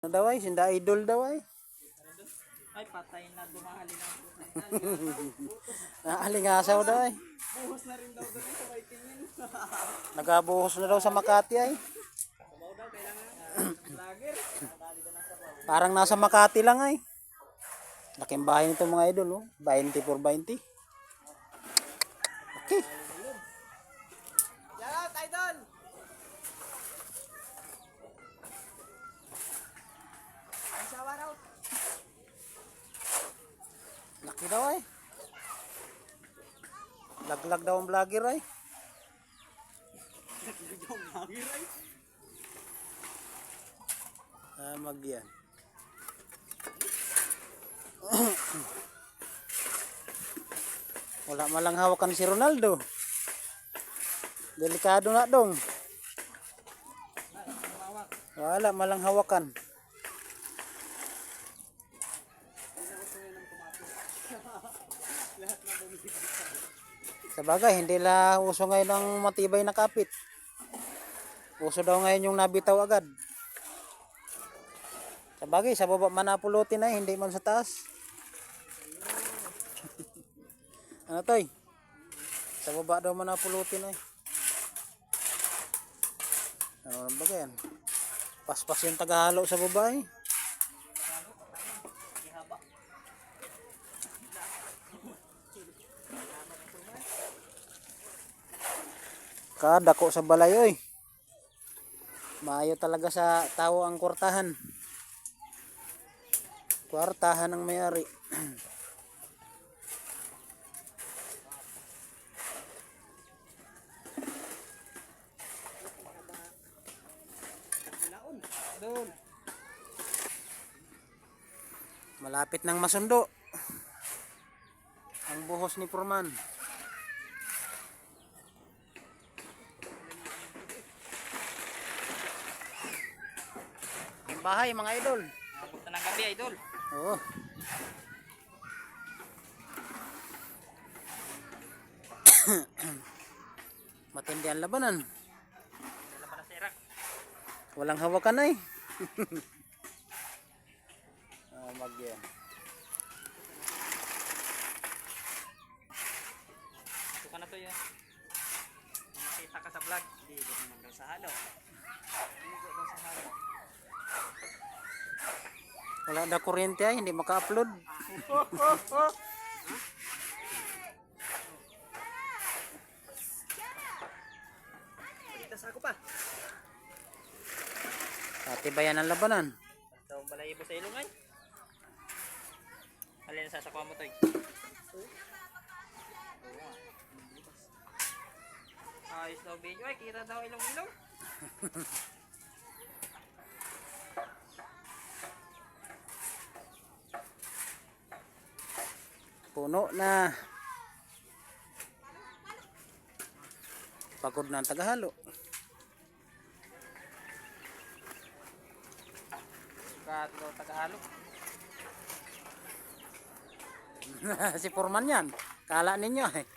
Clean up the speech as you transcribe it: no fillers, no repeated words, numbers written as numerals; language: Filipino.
Ano daw ay? Sinda idol daw ay. Ay, patay na dumahali na. Naalingasaw daw ay. Buhos na rin daw doon sa waitingin. Nagabuhos na daw sa Makati ay. Sabaw daw, kailangan vlogger. Parang nasa Makati lang ay. Laking bahay nito mga idol, oh. 20 por 20. Okay. Shout out, idol! Shout out! Laki daw ay. Laglag daw ang vlogger ay. Magyan. Wala malang hawakan si Ronaldo. Delikado na dong. Wala malang hawakan. Sabagay, hindi la uso ngayon ng matibay na kapit. Uso daw ngayon yung nabitaw agad. Sabagay, sa baba manapulutin ay, hindi man sa taas. Ano toy? Sa baba daw manapulutin ay. Ano ba yan? Paspas yung tagahalo sa baba ay. Kadako sa balay oy. Maayo talaga sa tao ang kwartahan. Kwartahan ng may-ari. Malapit nang masundo ang buhos ni Purman. Ang bahay mga idol. Abot na ng gabi, idol. Oo. Matindi ang labanan. Wala pa na si Iraq. Walang hawakan ay. Magyan. Ito ka na to yun. Makita ka sa vlog. Hindi, dito naman daw sa halo. Dito daw sa halo. Wala na kuryente ay, hindi maka-upload. Dito sa ako pa. Tibayan ang labanan. Ito ang balayibo sa ilong ay. Alin sa sakwa mo to eh. Ayos daw video ay, kita daw ilong-ilong. Puno na. Pagod na ang tagahalo. Kato daw tagahalo. Si Purman yan. Kala ninyo eh.